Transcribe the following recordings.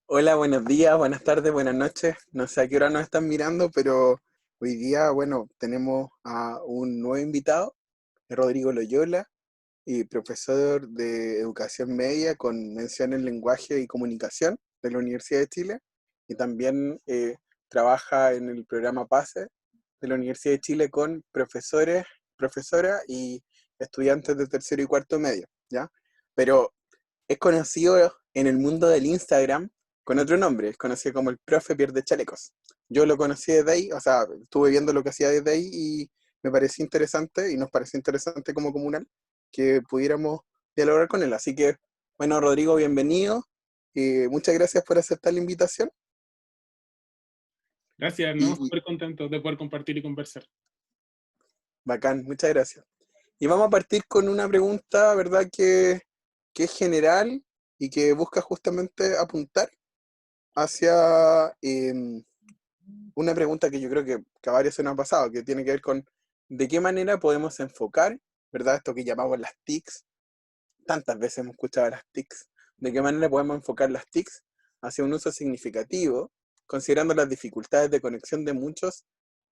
Hola, buenos días, buenas tardes, buenas noches. No sé a qué hora nos están mirando, pero hoy día, bueno, tenemos a un nuevo invitado, Rodrigo Loyola, y profesor de Educación Media con mención en Lenguaje y Comunicación de la Universidad de Chile, y también trabaja en el programa PASE de la Universidad de Chile con profesores, profesoras y estudiantes de tercero y cuarto medio, ¿ya? Pero es conocido en el mundo del Instagram con otro nombre, es conocido como el profe pierde chalecos. Yo lo conocí desde ahí, o sea, estuve viendo lo que hacía desde ahí y me pareció interesante y nos pareció interesante como comunal que pudiéramos dialogar con él. Así que, bueno, Rodrigo, bienvenido. Muchas gracias por aceptar la invitación. Gracias, ¿no? Y Súper contento de poder compartir y conversar. bacán, muchas gracias. Y vamos a partir con una pregunta, ¿verdad? Que es general y que busca justamente apuntar hacia una pregunta que yo creo que a varios se nos ha pasado, que tiene que ver con de qué manera podemos enfocar, ¿verdad? Esto que llamamos las TICs, tantas veces hemos escuchado las TICs, de qué manera podemos enfocar las TICs hacia un uso significativo, considerando las dificultades de conexión de muchos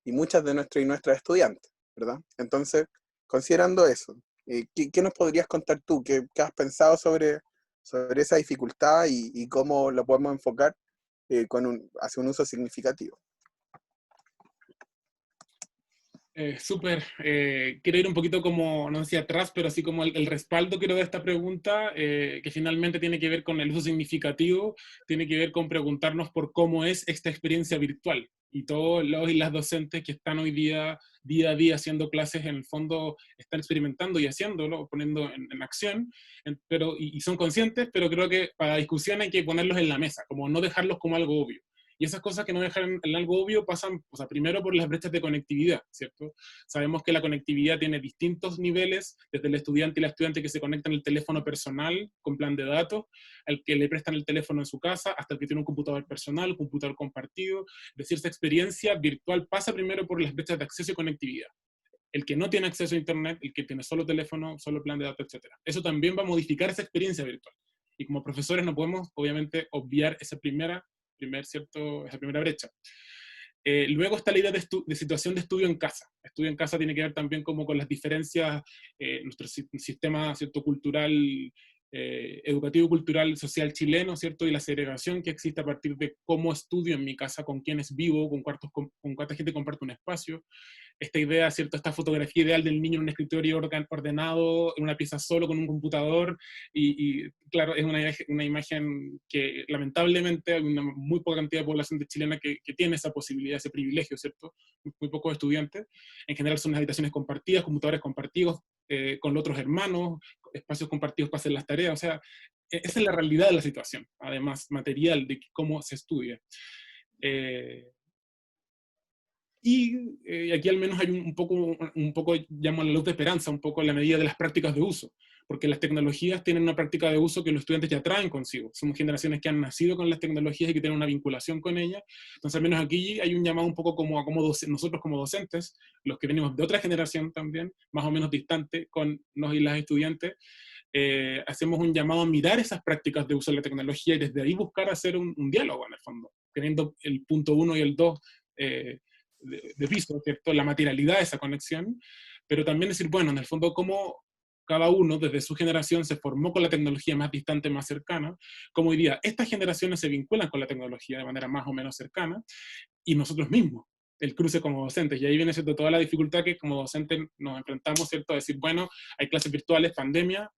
y muchas de nuestros y nuestras estudiantes, ¿verdad? Entonces, considerando eso, ¿qué nos podrías contar tú? ¿Qué has pensado sobre esa dificultad y cómo lo podemos enfocar hacia un uso significativo? Súper. Quiero ir un poquito como, no sé si atrás, pero así como el respaldo quiero de esta pregunta, que finalmente tiene que ver con el uso significativo, tiene que ver con preguntarnos por cómo es esta experiencia virtual. Y todos los y las docentes que están hoy día a día, haciendo clases, en el fondo están experimentando y haciéndolo, poniendo en acción, y son conscientes, pero creo que para discusión hay que ponerlos en la mesa, como no dejarlos como algo obvio. Y esas cosas que no dejan en algo obvio pasan, o sea, primero por las brechas de conectividad, ¿cierto? Sabemos que la conectividad tiene distintos niveles, desde el estudiante y la estudiante que se conectan el teléfono personal con plan de datos, al que le prestan el teléfono en su casa, hasta el que tiene un computador personal, un computador compartido. Es decir, esta experiencia virtual pasa primero por las brechas de acceso y conectividad. El que no tiene acceso a Internet, el que tiene solo teléfono, solo plan de datos, etc. Eso también va a modificar esa experiencia virtual. Y como profesores no podemos, obviamente, obviar esa primera brecha. Luego está la idea de situación de estudio en casa. Estudio en casa tiene que ver también como con las diferencias, nuestro sistema, ¿cierto?, cultural, educativo, cultural, social chileno, ¿cierto? Y la segregación que existe a partir de cómo estudio en mi casa, con quiénes vivo, con cuánta gente comparto un espacio. Esta idea, ¿cierto? Esta fotografía ideal del niño en un escritorio ordenado, en una pieza solo, con un computador, claro, es una imagen que lamentablemente hay una muy poca cantidad de población de chilena que tiene esa posibilidad, ese privilegio, ¿cierto? Muy pocos estudiantes. En general son las habitaciones compartidas, computadores compartidos, con otros hermanos, espacios compartidos para hacer las tareas, o sea, esa es la realidad de la situación, además material de cómo se estudia. Eh, y aquí al menos hay un poco, llamo a la luz de esperanza, un poco en la medida de las prácticas de uso, porque las tecnologías tienen una práctica de uso que los estudiantes ya traen consigo. Somos generaciones que han nacido con las tecnologías y que tienen una vinculación con ellas. Entonces, al menos aquí hay un llamado un poco como a nosotros como docentes, los que venimos de otra generación también, más o menos distante con nos y las estudiantes, hacemos un llamado a mirar esas prácticas de uso de la tecnología y desde ahí buscar hacer un diálogo en el fondo, teniendo el punto uno y el dos de piso, ¿cierto? La materialidad de esa conexión, pero también decir, bueno, en el fondo, cómo cada uno desde su generación se formó con la tecnología más distante, más cercana, como hoy día estas generaciones se vinculan con la tecnología de manera más o menos cercana, y nosotros mismos, el cruce como docentes. Y ahí viene, ¿cierto?, toda la dificultad que como docentes nos enfrentamos, ¿cierto?, a decir, bueno, hay clases virtuales, pandemia,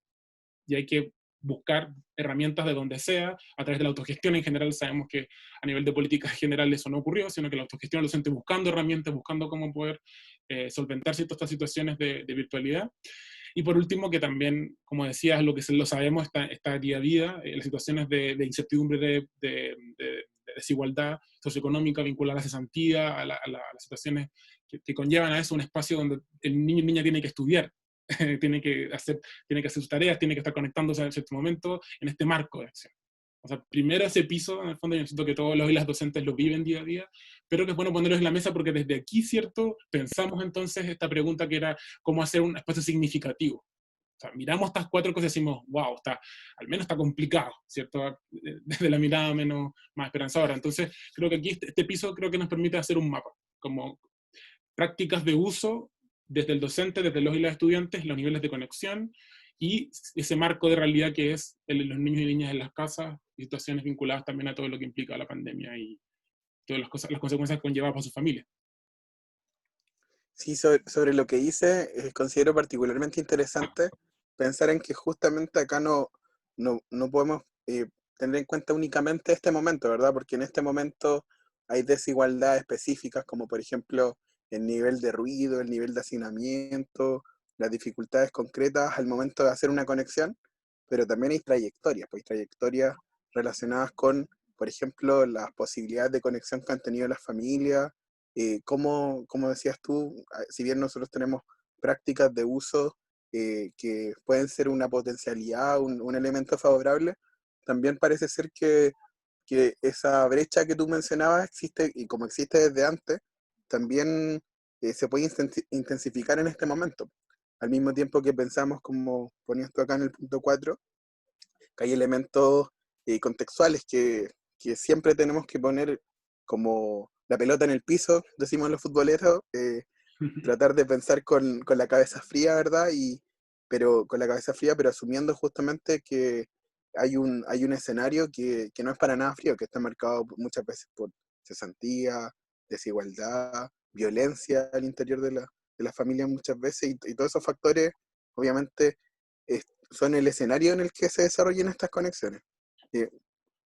y hay que buscar herramientas de donde sea, a través de la autogestión en general. Sabemos que a nivel de política general eso no ocurrió, sino que la autogestión lo siente buscando herramientas, buscando cómo poder solventar ciertas estas situaciones de virtualidad. Y por último, que también, como decías, lo que lo sabemos está día a día, las situaciones de incertidumbre, de desigualdad socioeconómica vinculada a la cesantía, a las situaciones que conllevan a eso, un espacio donde el niño y niña tiene que estudiar, tiene tiene que hacer sus tareas, tiene que estar conectándose en cierto momento en este marco de acción. O sea, primero ese piso, en el fondo, yo siento que todos los y las docentes lo viven día a día, pero que es bueno ponerlos en la mesa porque desde aquí, ¿cierto?, pensamos entonces esta pregunta que era cómo hacer un espacio significativo. O sea, miramos estas 4 cosas y decimos, wow, al menos está complicado, ¿cierto? Desde la mirada más esperanzadora. Entonces, creo que aquí este piso creo que nos permite hacer un mapa, como prácticas de uso desde el docente, desde los y las estudiantes, los niveles de conexión y ese marco de realidad que es los niños y niñas en las casas, situaciones vinculadas también a todo lo que implica la pandemia y todas las consecuencias que conlleva para su familia. Sí, sobre lo que hice, considero particularmente interesante pensar en que justamente acá no podemos tener en cuenta únicamente este momento, ¿verdad? Porque en este momento hay desigualdades específicas, como por ejemplo el nivel de ruido, el nivel de hacinamiento, las dificultades concretas al momento de hacer una conexión, pero también hay trayectorias, pues trayectorias relacionadas con, por ejemplo, las posibilidades de conexión que han tenido las familias, como decías tú, si bien nosotros tenemos prácticas de uso que pueden ser una potencialidad, un elemento favorable, también parece ser que esa brecha que tú mencionabas existe, y como existe desde antes, también se puede intensificar en este momento. Al mismo tiempo que pensamos, como ponías tú acá en el punto 4, que hay elementos contextuales que siempre tenemos que poner como la pelota en el piso, decimos los futboleros, tratar de pensar con la cabeza fría, ¿verdad? Pero con la cabeza fría, pero asumiendo justamente que hay un escenario que no es para nada frío, que está marcado muchas veces por cesantía, desigualdad, violencia al interior de la familia muchas veces, y todos esos factores, obviamente, son el escenario en el que se desarrollan estas conexiones. Eh,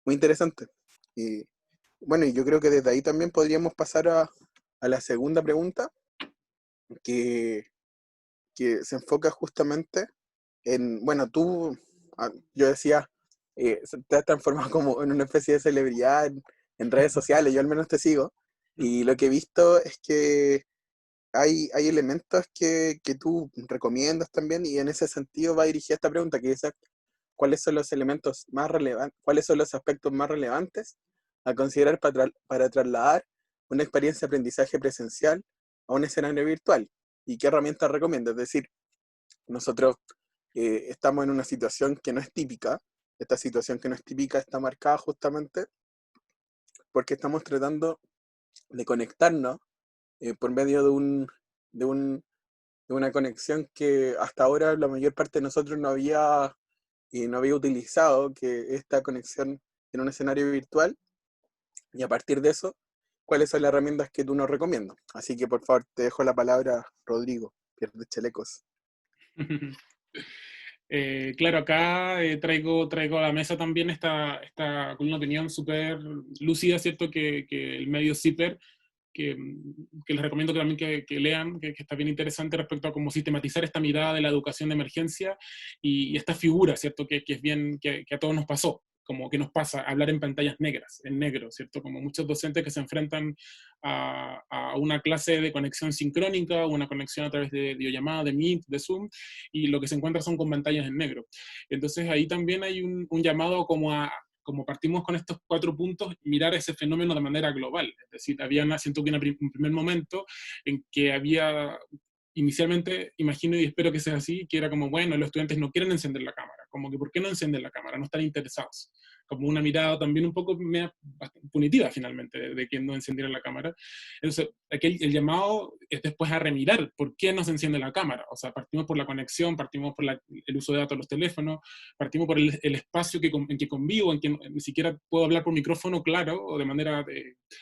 Muy interesante. Y bueno, y yo creo que desde ahí también podríamos pasar a la segunda pregunta, que, que se enfoca justamente en, bueno, yo decía, te has transformado como en una especie de celebridad en redes sociales, yo al menos te sigo, y lo que he visto es que hay elementos que tú recomiendas también, y en ese sentido va dirigida esta pregunta, que es cuáles son los elementos más relevantes, cuáles son los aspectos más relevantes a considerar para trasladar una experiencia de aprendizaje presencial a un escenario virtual, y qué herramientas recomiendas. Es decir, nosotros estamos en una situación que no es típica. Esta situación que no es típica está marcada justamente porque estamos tratando de conectarnos por medio de, un, de una conexión que hasta ahora la mayor parte de nosotros no había utilizado, que esta conexión en un escenario virtual, y a partir de eso, ¿cuáles son las herramientas que tú nos recomiendas? Así que por favor, te dejo la palabra, Rodrigo, pierde chalecos. Claro, acá traigo a la mesa también con una opinión súper lúcida, ¿cierto? Que el medio CIPER, que les recomiendo que también que lean, que está bien interesante respecto a cómo sistematizar esta mirada de la educación de emergencia y esta figura, ¿cierto? Que es bien, que a todos nos pasó, como que nos pasa hablar en pantallas negras, en negro, ¿cierto? Como muchos docentes que se enfrentan a una clase de conexión sincrónica, una conexión a través de videollamada, de Meet, de Zoom, y lo que se encuentra son con pantallas en negro. Entonces ahí también hay un llamado como partimos con estos 4 puntos, mirar ese fenómeno de manera global. Es decir, siento que un primer momento en que había, inicialmente, imagino y espero que sea así, que era como, bueno, los estudiantes no quieren encender la cámara, como que ¿por qué no encenden la cámara? No están interesados. Como una mirada también un poco punitiva, finalmente, de que no encendiera la cámara. Entonces, aquí el llamado es después a remirar por qué no se enciende la cámara. O sea, partimos por la conexión, partimos por el uso de datos de los teléfonos, partimos por el espacio en que convivo, en que ni siquiera puedo hablar por micrófono claro o de manera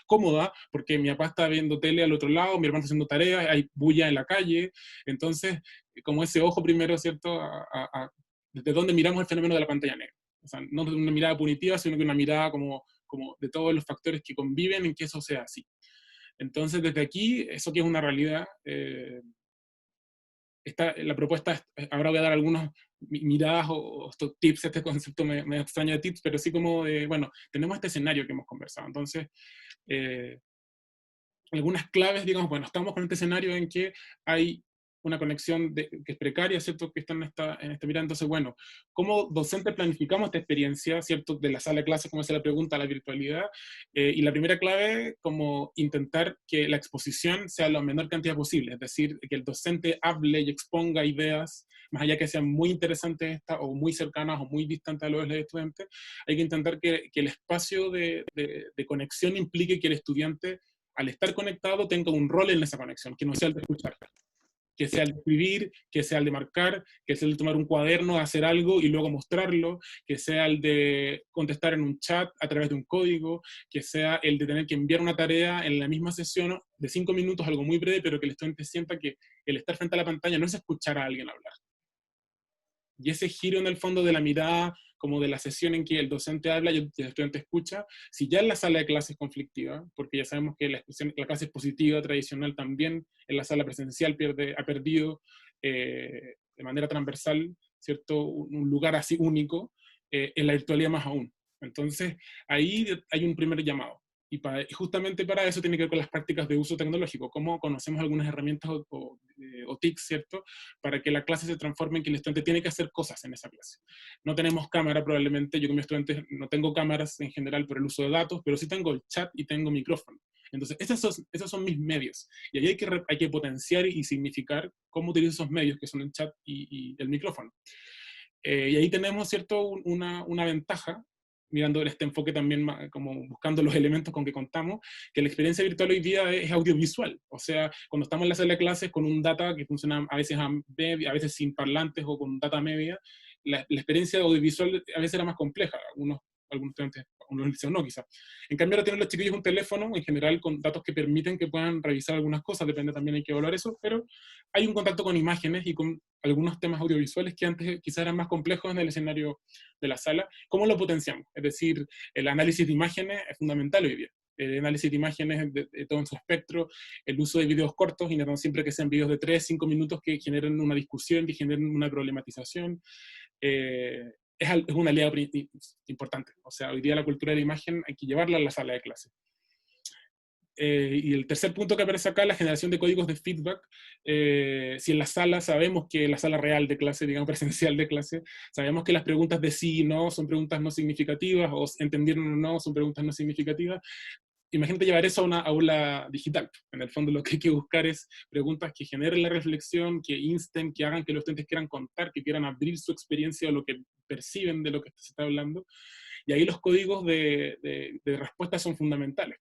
cómoda, porque mi papá está viendo tele al otro lado, mi hermano está haciendo tareas, hay bulla en la calle. Entonces, como ese ojo primero, ¿cierto? Desde dónde miramos el fenómeno de la pantalla negra. O sea, no de una mirada punitiva, sino que una mirada como de todos los factores que conviven en que eso sea así. Entonces, desde aquí, eso que es una realidad, la propuesta, ahora voy a dar algunas miradas o estos tips, este concepto me extraña de tips, pero sí como de, bueno, tenemos este escenario que hemos conversado. Entonces, algunas claves, digamos, bueno, estamos con este escenario en que hay una conexión que es precaria, ¿cierto? Que está en esta mirada. Entonces, bueno, ¿cómo docentes planificamos esta experiencia, ¿cierto? De la sala de clases, como se la pregunta, a la virtualidad. Y la primera clave, como intentar que la exposición sea la menor cantidad posible, es decir, que el docente hable y exponga ideas, más allá que sean muy interesantes estas, o muy cercanas, o muy distantes a los estudiantes, hay que intentar que el espacio de conexión implique que el estudiante, al estar conectado, tenga un rol en esa conexión, que no sea el de escuchar, que sea el de escribir, que sea el de marcar, que sea el de tomar un cuaderno, hacer algo y luego mostrarlo, que sea el de contestar en un chat a través de un código, que sea el de tener que enviar una tarea en la misma sesión de 5 minutos, algo muy breve, pero que el estudiante sienta que el estar frente a la pantalla no es escuchar a alguien hablar. Y ese giro en el fondo de la mirada, como de la sesión en que el docente habla y el estudiante escucha, si ya en la sala de clases es conflictiva, porque ya sabemos que la clase expositiva tradicional también en la sala presencial ha perdido de manera transversal, ¿cierto? Un lugar así único, en la virtualidad más aún. Entonces, ahí hay un primer llamado. Y justamente para eso tiene que ver con las prácticas de uso tecnológico, cómo conocemos algunas herramientas o TICs, ¿cierto? Para que la clase se transforme en que el estudiante tiene que hacer cosas en esa clase. No tenemos cámara probablemente, yo con mis estudiantes no tengo cámaras en general por el uso de datos, pero sí tengo el chat y tengo micrófono. Entonces, esos son mis medios. Y ahí hay que potenciar y significar cómo utilizo esos medios, que son el chat y el micrófono. Y ahí tenemos, ¿cierto?, una ventaja, mirando este enfoque también, como buscando los elementos con que contamos, que la experiencia virtual hoy día es audiovisual. O sea, cuando estamos en la sala de clases con un data que funciona a veces sin parlantes o con data media, la experiencia audiovisual a veces era más compleja. Algunos estudiantes, algunos dicen no, quizás. En cambio, ahora tienen los chiquillos un teléfono, en general, con datos que permiten que puedan revisar algunas cosas, depende también, hay que evaluar eso, pero hay un contacto con imágenes y con algunos temas audiovisuales que antes quizás eran más complejos en el escenario de la sala. ¿Cómo lo potenciamos? Es decir, el análisis de imágenes es fundamental hoy día. El análisis de imágenes de todo en su espectro, el uso de videos cortos, y no siempre que sean videos de 3, 5 minutos que generen una discusión, que generen una problematización. Es una aliado importante. O sea, hoy día la cultura de la imagen hay que llevarla a la sala de clase. Y el tercer punto que aparece acá, la generación de códigos de feedback. Si en la sala sabemos que la sala real de clase, digamos presencial de clase, sabemos que las preguntas de sí y no son preguntas no significativas, o entendieron o no son preguntas no significativas, imagínate llevar eso a una aula digital. En el fondo lo que hay que buscar es preguntas que generen la reflexión, que insten, que hagan que los estudiantes quieran contar, que quieran abrir su experiencia o lo que perciben de lo que se está hablando. Y ahí los códigos de respuesta son fundamentales.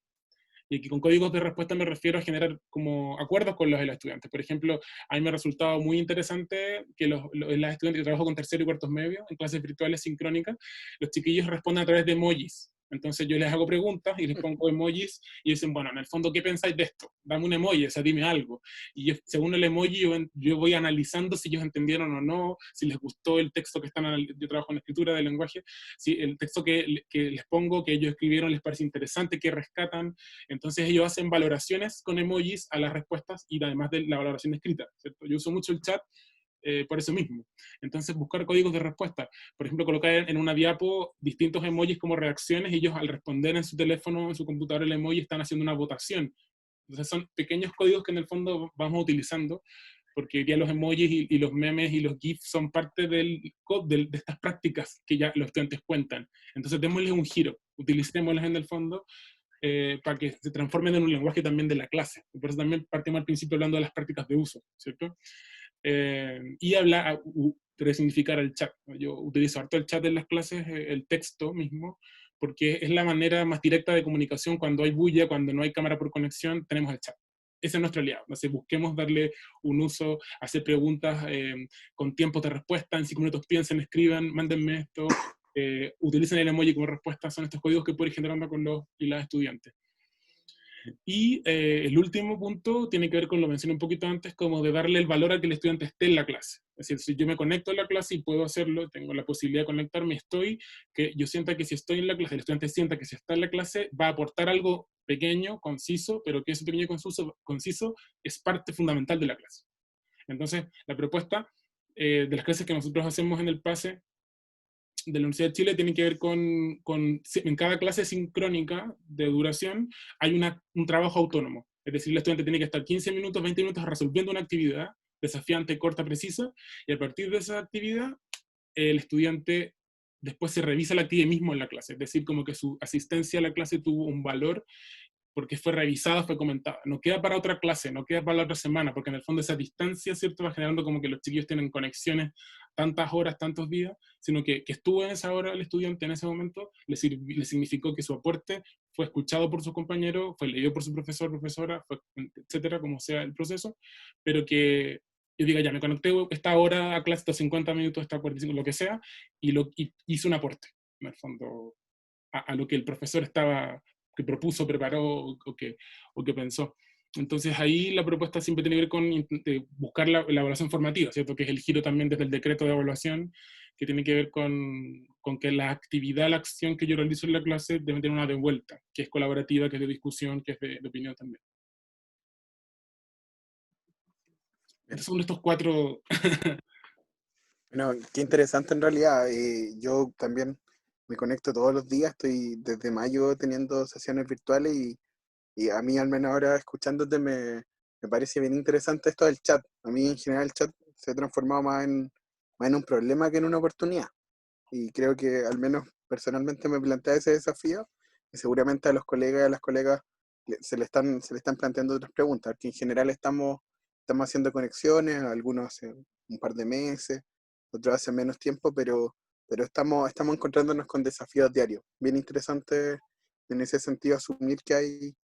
Y aquí con códigos de respuesta me refiero a generar como acuerdos con los estudiantes. Por ejemplo, a mí me ha resultado muy interesante que los estudiantes, yo trabajo con tercero y cuartos medios, en clases virtuales sincrónicas, los chiquillos responden a través de emojis. Entonces yo les hago preguntas y les pongo emojis y dicen, bueno, en el fondo, ¿qué pensáis de esto? Dame un emoji, o sea, dime algo. Y según el emoji yo voy analizando si ellos entendieron o no, si les gustó el texto que yo trabajo en escritura del lenguaje, si el texto que les pongo, que ellos escribieron, les parece interesante, que rescatan. Entonces ellos hacen valoraciones con emojis a las respuestas y además de la valoración escrita, ¿cierto? Yo uso mucho el chat por eso mismo. Entonces buscar códigos de respuesta. Por ejemplo, colocar en una diapo distintos emojis como reacciones y ellos al responder en su teléfono, en su computadora el emoji, están haciendo una votación. Entonces son pequeños códigos que en el fondo vamos utilizando, porque hoy día los emojis y los memes y los GIFs son parte de estas prácticas que ya los estudiantes cuentan. Entonces démosles un giro, utilicémosles en el fondo para que se transformen en un lenguaje también de la clase. Por eso también partimos al principio hablando de las prácticas de uso, ¿cierto? Y resignificar el chat. Yo utilizo harto el chat en las clases, el texto mismo, porque es la manera más directa de comunicación. Cuando hay bulla, cuando no hay cámara por conexión, tenemos el chat. Ese es nuestro aliado. Entonces busquemos darle un uso, hacer preguntas con tiempos de respuesta, en 5 minutos piensen, escriban, mándenme esto, utilicen el emoji como respuesta. Son estos códigos que pueden ir generando con los y las estudiantes. Y el último punto tiene que ver con lo mencioné un poquito antes, como de darle el valor a que el estudiante esté en la clase. Es decir, si yo me conecto a la clase y puedo hacerlo, tengo la posibilidad de conectarme, que yo sienta que si estoy en la clase, el estudiante sienta que si está en la clase, va a aportar algo pequeño, conciso, pero que ese pequeño y conciso es parte fundamental de la clase. Entonces, la propuesta de las clases que nosotros hacemos en el PASE de la Universidad de Chile tiene que ver en cada clase sincrónica de duración hay un trabajo autónomo. Es decir, el estudiante tiene que estar 15 minutos, 20 minutos resolviendo una actividad desafiante, corta, precisa, y a partir de esa actividad, el estudiante después se revisa la actividad mismo en la clase, es decir, como que su asistencia a la clase tuvo un valor porque fue revisada, fue comentada. No queda para otra clase, no queda para la otra semana, porque en el fondo esa distancia, ¿cierto?, va generando como que los chiquillos tienen conexiones tantas horas, tantos días, sino que estuvo en esa hora el estudiante en ese momento, le significó que su aporte fue escuchado por sus compañeros, fue leído por su profesor, profesora, fue, etcétera, como sea el proceso, pero que yo diga, ya, me conecté esta hora a clase, estos 50 minutos, esta 45, lo que sea, y hice un aporte, en el fondo, a lo que el profesor estaba, que propuso, preparó o que pensó. Entonces ahí la propuesta siempre tiene que ver con buscar la evaluación formativa, ¿cierto? Que es el giro también desde el decreto de evaluación, que tiene que ver con que la actividad, la acción que yo realizo en la clase debe tener una devuelta, que es colaborativa, que es de discusión, que es de opinión también. Bien. Estos son estos cuatro. Bueno, qué interesante en realidad. Yo también me conecto todos los días, estoy desde mayo teniendo sesiones virtuales y a mí al menos ahora escuchándote me parece bien interesante esto del chat. A mí en general el chat se ha transformado más en un problema que en una oportunidad. Y creo que al menos personalmente me plantea ese desafío y seguramente a los colegas y a las colegas se le están planteando otras preguntas, porque en general estamos haciendo conexiones, algunos hace un par de meses, otros hace menos tiempo, pero estamos encontrándonos con desafíos diarios. Bien interesante en ese sentido asumir que hay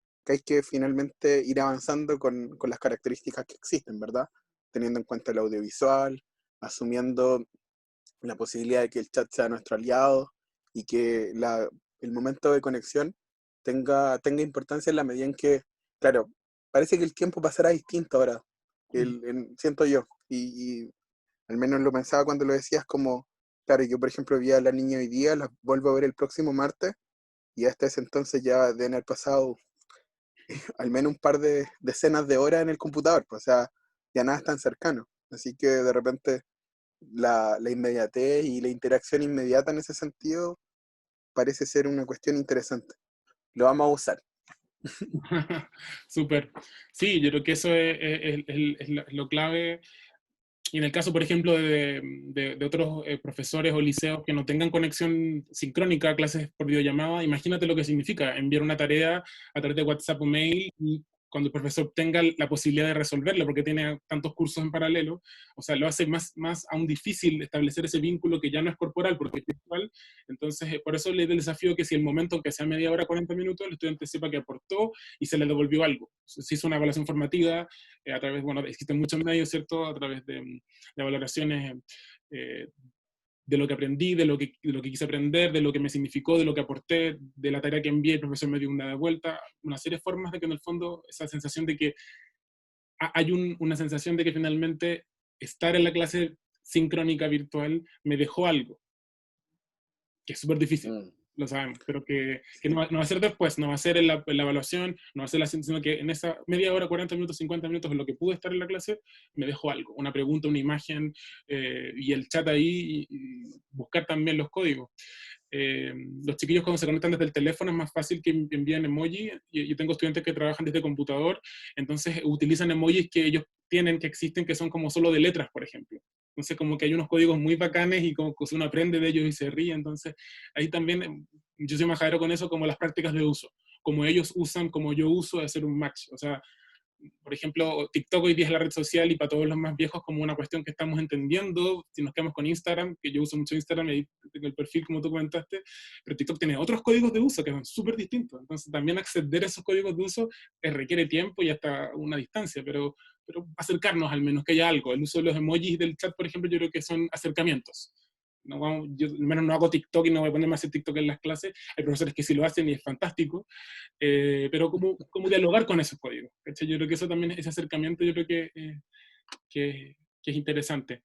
que finalmente ir avanzando con las características que existen, ¿verdad? Teniendo en cuenta el audiovisual, asumiendo la posibilidad de que el chat sea nuestro aliado y que el momento de conexión tenga importancia en la medida en que, claro, parece que el tiempo pasará distinto ahora, siento yo, y al menos lo pensaba cuando lo decías como, claro, yo por ejemplo vi a la niña hoy día, la vuelvo a ver el próximo martes, y hasta ese entonces ya deben haber pasado al menos un par de decenas de horas en el computador, pues, o sea, ya nada es tan cercano, así que de repente la inmediatez y la interacción inmediata en ese sentido parece ser una cuestión interesante. Lo vamos a usar. Súper. Sí, yo creo que eso es lo clave. Y en el caso, por ejemplo, de otros profesores o liceos que no tengan conexión sincrónica a clases por videollamada, imagínate lo que significa enviar una tarea a través de WhatsApp o mail y cuando el profesor tenga la posibilidad de resolverla, porque tiene tantos cursos en paralelo, o sea, lo hace más aún difícil establecer ese vínculo que ya no es corporal, porque es virtual. Entonces, por eso le doy el desafío que si el momento, aunque sea media hora, 40 minutos, el estudiante sepa que aportó y se le devolvió algo. Se hizo una evaluación formativa a través, bueno, existen muchos medios, ¿cierto? A través de valoraciones eh, de lo que aprendí, de lo que quise aprender, de lo que me significó, de lo que aporté, de la tarea que envié, el profesor me dio una vuelta, una serie de formas de que en el fondo esa sensación de que hay una sensación de que finalmente estar en la clase sincrónica virtual me dejó algo, que es súper difícil, Mm, lo sabemos, pero que sí. no va a ser después, no va a ser en la evaluación, no va a ser sino que en esa media hora, 40 minutos, 50 minutos, en lo que pude estar en la clase, me dejó algo, una pregunta, una imagen, y el chat ahí, y buscar también los códigos. Los chiquillos cuando se conectan desde el teléfono es más fácil que envíen emoji. Yo tengo estudiantes que trabajan desde computador, entonces utilizan emojis que ellos tienen, que existen, que son como solo de letras, por ejemplo. Entonces como que hay unos códigos muy bacanes y como que uno aprende de ellos y se ríe. Entonces ahí también yo soy majadero con eso, como las prácticas de uso. Como ellos usan, como yo uso, de hacer un match. O sea, por ejemplo, TikTok hoy día es la red social y para todos los más viejos como una cuestión que estamos entendiendo. Si nos quedamos con Instagram, que yo uso mucho Instagram y tengo el perfil como tú comentaste, pero TikTok tiene otros códigos de uso que son súper distintos. Entonces también acceder a esos códigos de uso requiere tiempo y hasta una distancia, pero acercarnos al menos, que haya algo. El uso de los emojis del chat, por ejemplo, yo creo que son acercamientos. No yo al menos no hago TikTok y no voy a ponerme a hacer TikTok en las clases. Hay profesores que sí lo hacen y es fantástico, pero cómo dialogar con esos códigos. ¿Cachai? Yo creo que eso también, ese acercamiento, yo creo que es interesante.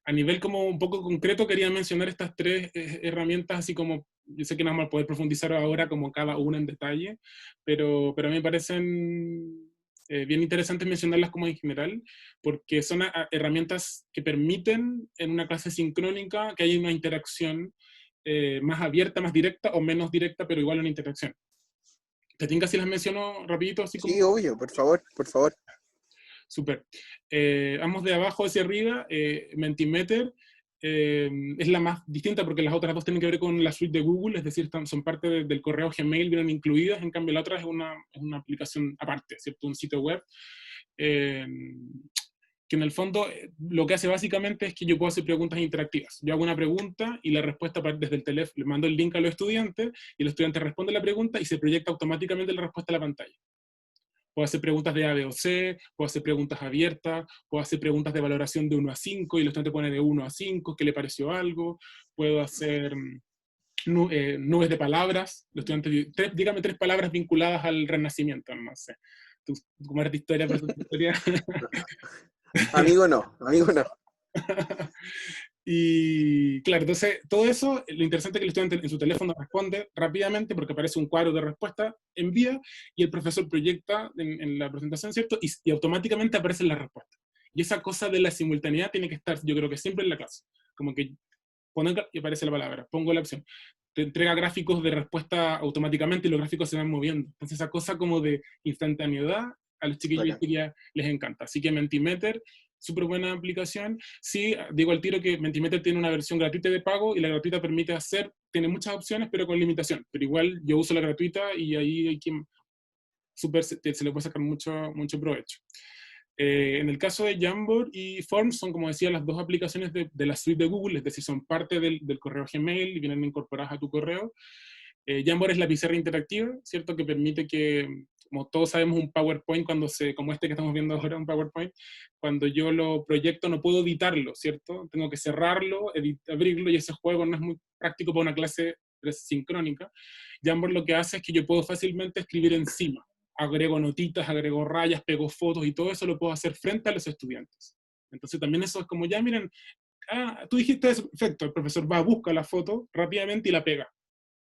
A nivel como un poco concreto, quería mencionar estas tres herramientas, así como, yo sé que no vamos a poder profundizar ahora como cada una en detalle, pero a mí me parecen bien interesantes mencionarlas como en general, porque son herramientas que permiten en una clase sincrónica que haya una interacción más abierta, más directa o menos directa, pero igual una interacción. ¿Te tinca si las menciono rapidito, así como? Sí, obvio, por favor, por favor. Súper. Vamos de abajo hacia arriba. Mentimeter es la más distinta porque las otras dos tienen que ver con la suite de Google, es decir, son parte del correo Gmail, vienen incluidas. En cambio, la otra es una aplicación aparte, ¿cierto? Un sitio web. Eh, que en el fondo lo que hace básicamente es que yo puedo hacer preguntas interactivas. Yo hago una pregunta y la respuesta desde el teléfono, le mando el link a los estudiantes y el estudiante responde la pregunta y se proyecta automáticamente la respuesta a la pantalla. Puedo hacer preguntas de A, B o C, puedo hacer preguntas abiertas, puedo hacer preguntas de valoración de 1 a 5 y el estudiante pone de 1 a 5, ¿qué le pareció algo? Puedo hacer nubes de palabras, el estudiante, dígame 3 palabras vinculadas al Renacimiento, no sé. Tú, como eres de historia, pero tu historia. Amigo no, amigo no. Y claro, entonces todo eso, lo interesante es que el estudiante en su teléfono responde rápidamente porque aparece un cuadro de respuesta, envía, y el profesor proyecta en la presentación, ¿cierto? Y automáticamente aparece la respuesta. Y esa cosa de la simultaneidad tiene que estar, yo creo que siempre en la clase. Como que poner y aparece la palabra, pongo la opción. Te entrega gráficos de respuesta automáticamente y los gráficos se van moviendo. Entonces esa cosa como de instantaneidad a los chiquillos y chiquillas les encanta. Así que Mentimeter, súper buena aplicación. Sí, digo al tiro que Mentimeter tiene una versión gratuita de pago y la gratuita permite hacer, tiene muchas opciones pero con limitación. Pero igual yo uso la gratuita y ahí hay quien se le puede sacar mucho provecho. En el caso de Jamboard y Forms son, como decía, las dos aplicaciones de la suite de Google, es decir, son parte del correo Gmail y vienen incorporadas a tu correo. Jamboard es la pizarra interactiva, ¿cierto? Que permite que, como todos sabemos, un PowerPoint, como este que estamos viendo ahora, un PowerPoint, cuando yo lo proyecto no puedo editarlo, ¿cierto? Tengo que cerrarlo, abrirlo, y ese juego no es muy práctico para una clase sincrónica. Jamboard lo que hace es que yo puedo fácilmente escribir encima. Agrego notitas, agrego rayas, pego fotos y todo eso lo puedo hacer frente a los estudiantes. Entonces también eso es como, ya miren, tú dijiste eso, perfecto, el profesor va, busca la foto rápidamente y la pega.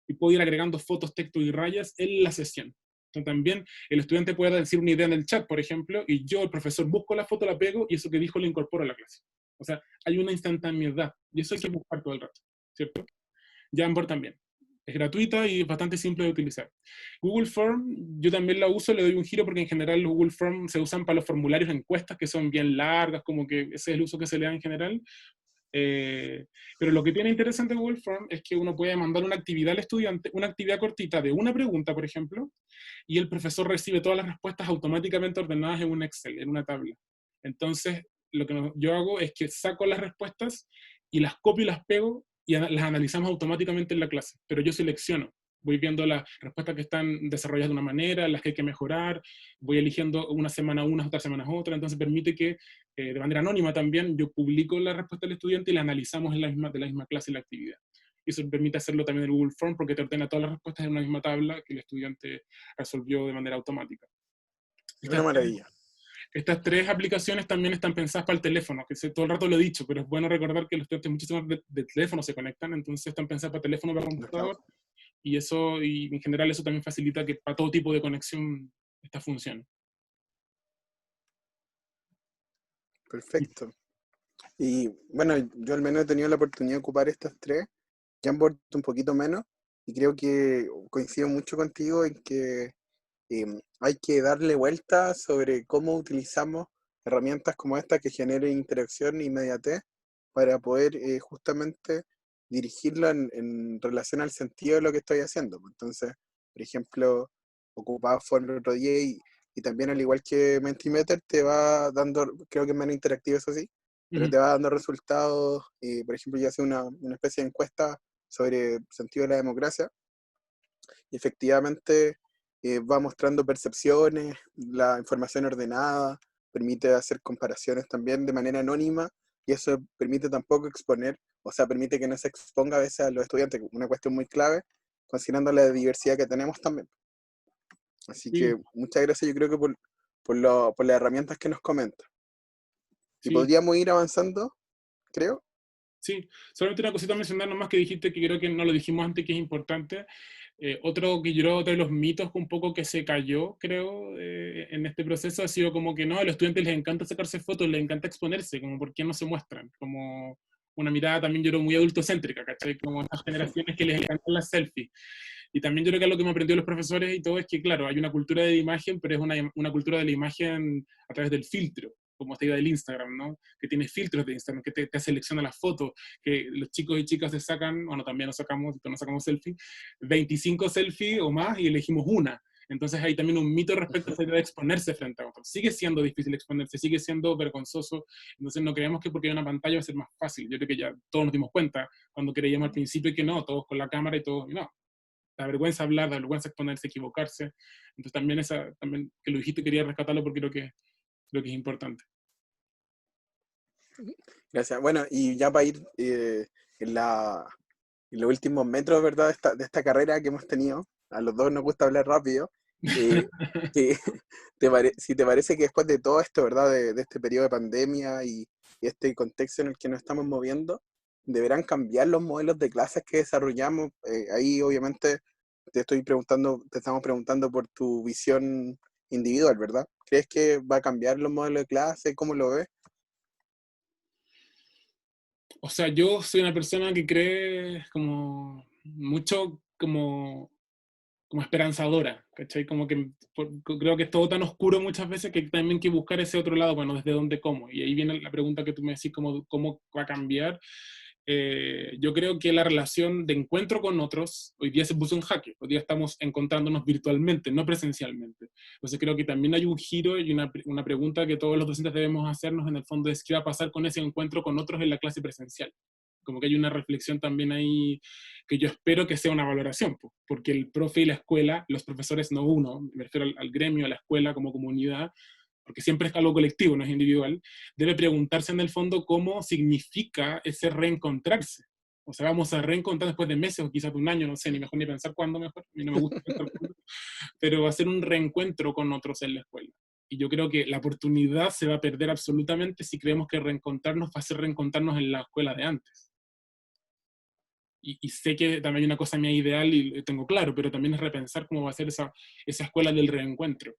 Y puedo ir agregando fotos, texto y rayas en la sesión. Entonces también el estudiante puede decir una idea en el chat, por ejemplo, y yo, el profesor, busco la foto, la pego y eso que dijo lo incorporo a la clase. O sea, hay una instantaneidad y eso hay que buscar todo el rato, ¿cierto? Jamboard también. Es gratuita y es bastante simple de utilizar. Google Form, yo también la uso, le doy un giro porque en general los Google Form se usan para los formularios de encuestas que son bien largas, como que ese es el uso que se le da en general. Pero lo que tiene interesante Google Form es que uno puede mandar una actividad al estudiante, una actividad cortita de una pregunta, por ejemplo, y el profesor recibe todas las respuestas automáticamente ordenadas en un Excel, en una tabla. Entonces, lo que yo hago es que saco las respuestas y las copio y las pego y las analizamos automáticamente en la clase, pero yo selecciono. Voy viendo las respuestas que están desarrolladas de una manera, las que hay que mejorar, voy eligiendo una semana unas, otras semanas otras, entonces permite que de manera anónima también yo publico la respuesta del estudiante y la analizamos de la misma clase y la actividad. Y eso permite hacerlo también en Google Form porque te ordena todas las respuestas en una misma tabla que el estudiante resolvió de manera automática. Una maravilla. Estas 3 aplicaciones también están pensadas para el teléfono, que todo el rato lo he dicho, pero es bueno recordar que los estudiantes muchísimos de teléfono se conectan, entonces están pensadas para teléfono, para computador, y en general eso también facilita que para todo tipo de conexión esta funcione. Perfecto. Y bueno, yo al menos he tenido la oportunidad de ocupar estas 3, Jamboard un poquito menos, y creo que coincido mucho contigo en que hay que darle vuelta sobre cómo utilizamos herramientas como esta que generen interacción e inmediatez para poder justamente dirigirlo en relación al sentido de lo que estoy haciendo. Entonces, por ejemplo, ocupaba Form el otro día y también al igual que Mentimeter te va dando, creo que es menos interactivo eso sí, pero te va dando resultados. Por ejemplo, yo hice una especie de encuesta sobre sentido de la democracia y efectivamente va mostrando percepciones, la información ordenada, permite hacer comparaciones también de manera anónima y eso permite tampoco exponer, o sea, permite que no se exponga a veces a los estudiantes, una cuestión muy clave, considerando la diversidad que tenemos también. Así Sí, que muchas gracias, yo creo que por las herramientas que nos comenta. Y sí. podríamos ir avanzando, creo. Sí, solamente una cosita a mencionar nomás que dijiste que creo que no lo dijimos antes que es importante. Otro de los mitos un poco que se cayó, creo, en este proceso ha sido como que no, a los estudiantes les encanta sacarse fotos, les encanta exponerse, como por qué no se muestran, como una mirada también yo creo muy adultocéntrica, ¿cachai? Como estas generaciones que les encantan las selfies. Y también yo creo que lo que me aprendió los profesores y todo es que, claro, hay una cultura de la imagen, pero es una cultura de la imagen a través del filtro, como esta idea del Instagram, ¿no? Que tiene filtros de Instagram, que te selecciona las fotos, que los chicos y chicas se sacan, bueno, también nos sacamos selfie, 25 selfies o más y elegimos una. Entonces hay también un mito respecto a esa idea de exponerse frente a otros. Sigue siendo difícil exponerse, sigue siendo vergonzoso, entonces no creemos que porque hay una pantalla va a ser más fácil. Yo creo que ya todos nos dimos cuenta cuando creíamos al principio que no, todos con la cámara y todos, y no. La vergüenza hablar, la vergüenza exponerse, equivocarse. Entonces también también que lo dijiste quería rescatarlo porque creo que es importante. Gracias. Bueno, y ya para ir en, en los últimos metros, ¿verdad? De esta carrera que hemos tenido, a los dos nos gusta hablar rápido. eh, que- si te parece que después de todo esto, ¿verdad? De este periodo de pandemia y este contexto en el que nos estamos moviendo, deberán cambiar los modelos de clases que desarrollamos. Ahí, obviamente, te estamos preguntando por tu visión individual, ¿verdad? ¿Crees que va a cambiar los modelos de clase? ¿Cómo lo ves? O sea, yo soy una persona que cree como mucho como esperanzadora, ¿cachai? Como que creo que es todo tan oscuro muchas veces que también hay que buscar ese otro lado, bueno, desde dónde, cómo. Y ahí viene la pregunta que tú me decís, cómo va a cambiar. Yo creo que la relación de encuentro con otros hoy día se puso en jaque. Hoy día estamos encontrándonos virtualmente, no presencialmente. Entonces creo que también hay un giro y una pregunta que todos los docentes debemos hacernos en el fondo es qué va a pasar con ese encuentro con otros en la clase presencial. Como que hay una reflexión también ahí que yo espero que sea una valoración, porque el profe y la escuela, los profesores no uno, me refiero al gremio, a la escuela como comunidad, porque siempre es algo colectivo, no es individual, debe preguntarse en el fondo cómo significa ese reencontrarse. O sea, vamos a reencontrar después de meses o quizás de un año, no sé, ni mejor ni pensar cuándo mejor, a mí no me gusta pensar cuándo, pero va a ser un reencuentro con otros en la escuela. Y yo creo que la oportunidad se va a perder absolutamente si creemos que reencontrarnos va a ser reencontrarnos en la escuela de antes. Y sé que también hay una cosa mía ideal y lo tengo claro, pero también es repensar cómo va a ser esa escuela del reencuentro,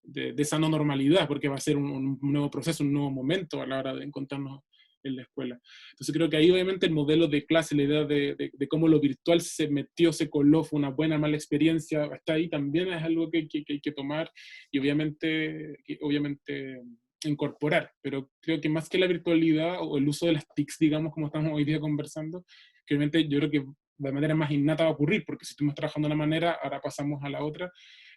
de esa no normalidad, porque va a ser un nuevo proceso, un nuevo momento a la hora de encontrarnos en la escuela. Entonces creo que ahí obviamente el modelo de clase, la idea de cómo lo virtual se metió, se coló, fue una buena, mala experiencia, está ahí también es algo que hay que tomar y obviamente incorporar, pero creo que más que la virtualidad o el uso de las TICs, digamos, como estamos hoy día conversando, que obviamente yo creo que de manera más innata va a ocurrir, porque si estuvimos trabajando de una manera, ahora pasamos a la otra.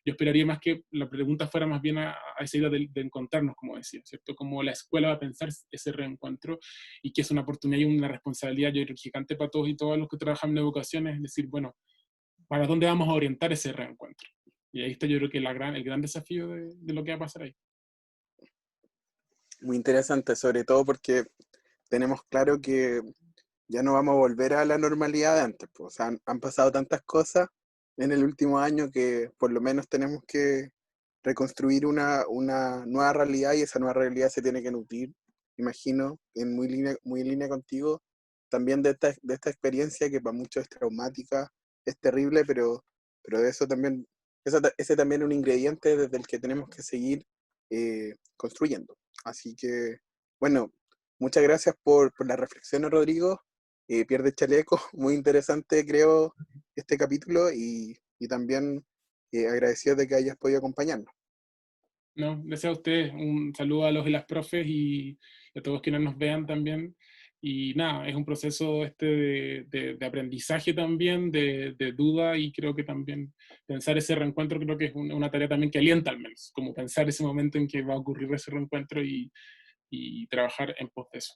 Yo esperaría más que la pregunta fuera más bien a esa idea de encontrarnos, como decía, ¿cierto? Como la escuela va a pensar ese reencuentro y que es una oportunidad y una responsabilidad, yo creo, gigante para todos y todas los que trabajan en educación, es decir, bueno, ¿para dónde vamos a orientar ese reencuentro? Y ahí está yo creo que el gran desafío de lo que va a pasar ahí. Muy interesante, sobre todo porque tenemos claro que ya no vamos a volver a la normalidad de antes, pues. O sea, han pasado tantas cosas en el último año que por lo menos tenemos que reconstruir una nueva realidad y esa nueva realidad se tiene que nutrir, imagino, muy en línea contigo, también de esta experiencia que para muchos es traumática, es terrible, pero de eso también, ese también es un ingrediente desde el que tenemos que seguir construyendo. Así que, bueno, muchas gracias por la reflexión, Rodrigo. Pierde chaleco, muy interesante creo este capítulo y también agradecido de que hayas podido acompañarnos. No, gracias a ustedes. Un saludo a los y las profes y a todos quienes nos vean también. Y nada, es un proceso de aprendizaje también, de duda y creo que también pensar ese reencuentro creo que es una tarea también que alienta al menos, como pensar ese momento en que va a ocurrir ese reencuentro y trabajar en pos de eso.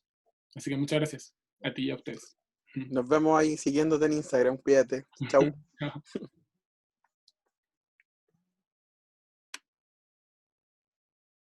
Así que muchas gracias a ti y a ustedes. Nos vemos ahí siguiéndote en Instagram, cuídate. Chau.